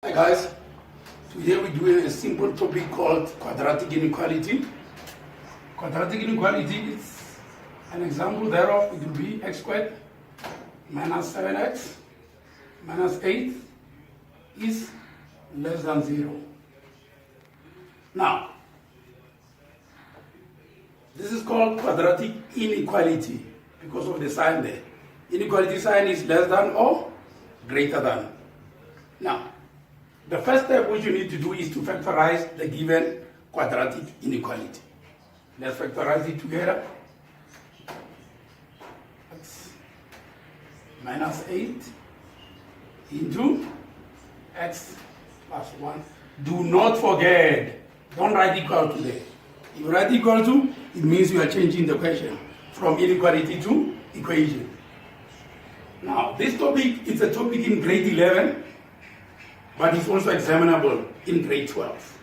Hi guys, today we're doing a simple topic called quadratic inequality. Quadratic inequality is an example thereof. It will be x squared minus 7x minus 8 is less than 0. Now, this is called quadratic inequality because of the sign there. Inequality sign is less than or greater than. Now, the first step which you need to do is to factorize the given quadratic inequality. Let's factorize it together. X minus 8 into x plus 1. Do not forget, don't write equal to there. If you write equal to, it means you are changing the question from inequality to equation. Now, this topic is a topic in grade 11. But it's also examinable in grade 12.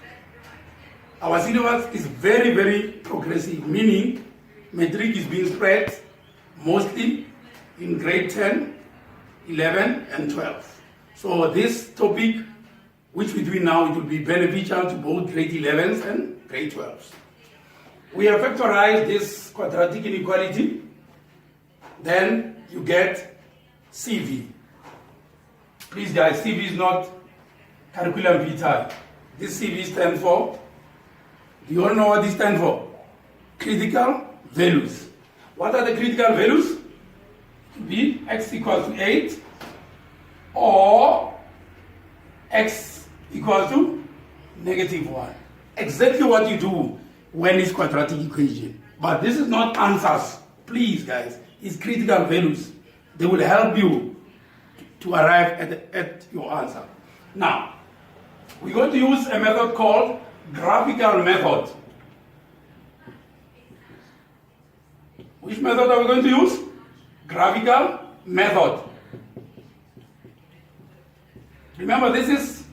Our syllabus is very, very progressive, meaning metric is being spread mostly in grade 10, 11, and 12. So this topic, which we do now, it will be beneficial to both grade 11s and grade 12s. We have factorized this quadratic inequality, then you get CV. Please guys, CV is not curriculum vitae. This CV stands for, do you all know what this stands for? Critical values. What are the critical values? It will be x equals to 8 or x equals to -1. Exactly what you do when it's quadratic equation. But this is not answers. Please guys, it's critical values. They will help you to arrive at your answer. Now, we're going to use a method called graphical method. Which method are we going to use? Graphical method. Remember, this is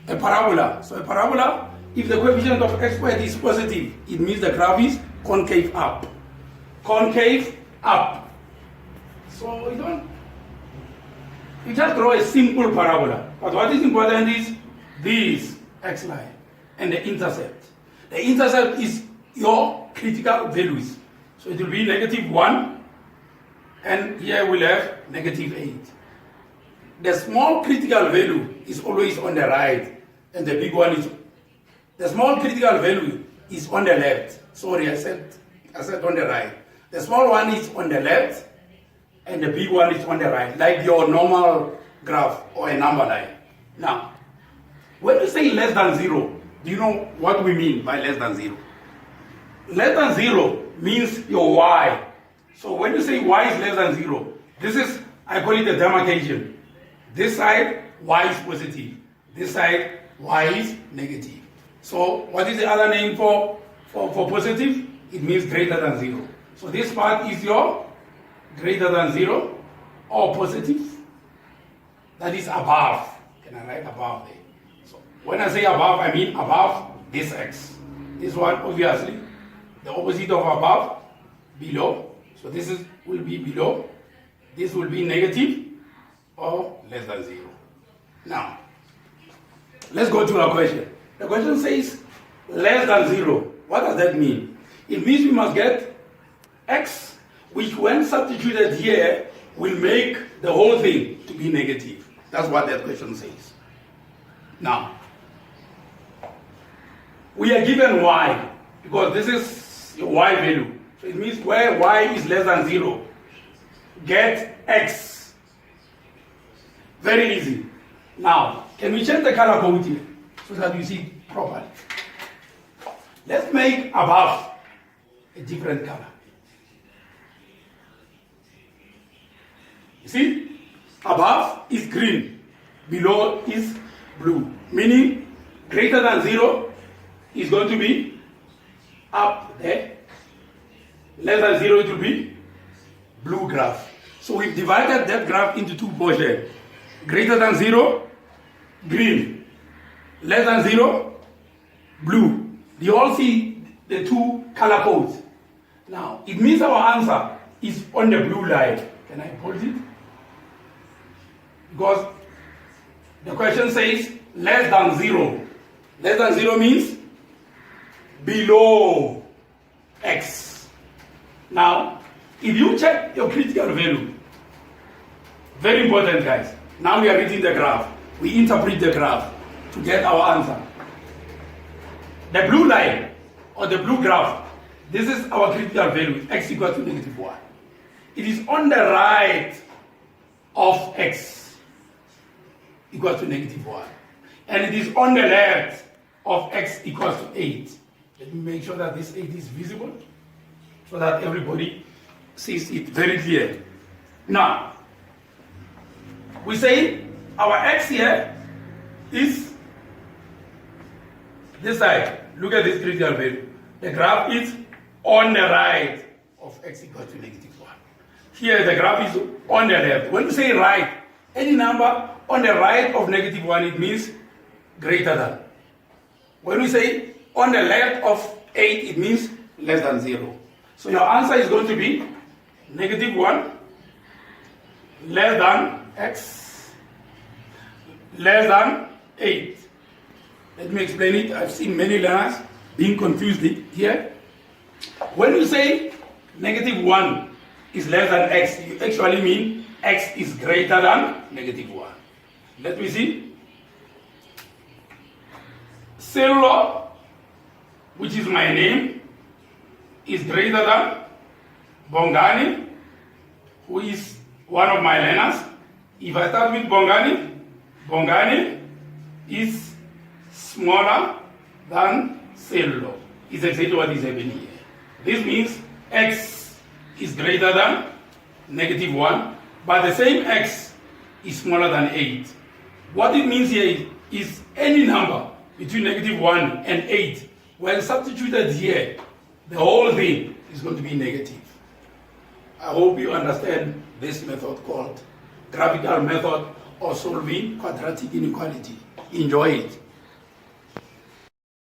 a parabola. So a parabola, if the coefficient of x squared is positive, it means the graph is concave up. Concave up. So you just draw a simple parabola. But what is important is this x line and the intercept. The intercept is your critical values. So it will be -1, and here we'll have -8. The small critical value is always on the right, and the big one is, the small critical value is on the left. Sorry, I said on the right. The small one is on the left, and the big one is on the right, like your normal graph or a number line. Now, when you say less than 0, do you know what we mean by less than 0? Less than 0 means your y. So when you say y is less than 0, this is, I call it a demarcation. This side, y is positive. This side, y is negative. So what is the other name for positive? It means greater than 0. So this part is your greater than 0 or positive. That is above. Can I write above there? So when I say above, I mean above this x. This one, obviously, the opposite of above, below. So this will be below. This will be negative or less than 0. Now, let's go to our question. The question says less than 0. What does that mean? It means we must get x, which when substituted here, will make the whole thing to be negative. That's what that question says. Now, we are given y, because this is your y value. So it means where y is less than 0, get x. Very easy. Now, can we change the color code here so that you see properly? Let's make above a different color. You see, above is green, below is blue, meaning greater than 0 is going to be up there, less than 0 it will be blue graph. So we've divided that graph into two portions. Greater than 0, green, less than 0, blue. Do you all see the two color codes? Now, it means our answer is on the blue line. Can I put it? Because The question says less than 0. Less than 0 means below x. Now, if you check your critical value, very important, guys. Now we are reading the graph. We interpret the graph to get our answer. The blue line or the blue graph, this is our critical value, x equal to -1. It is on the right of x equal to -1. And it is on the left of x equals to 8. Let me make sure that this 8 is visible so that everybody sees it very clear. Now, we say our x here is this side. Look at this critical value. The graph is on the right of x equals to -1. Here the graph is on the left. When we say right, any number on the right of -1, it means greater than. When we say on the left of 8, it means less than 0. So your answer is going to be -1 less than x less than 8. Let me explain it. I've seen many learners being confused here. When you say -1 is less than x, you actually mean x is greater than -1. Let me see. Cellular, which is my name, is greater than Bongani, who is one of my learners. If I start with Bongani, Bongani is smaller than cellular. Is exactly what is happening here. This means x is greater than -1, but the same x is smaller than 8. What it means here is any number between -1 and 8, when substituted here, the whole thing is going to be negative. I hope you understand this method called graphical method of solving quadratic inequality. Enjoy it.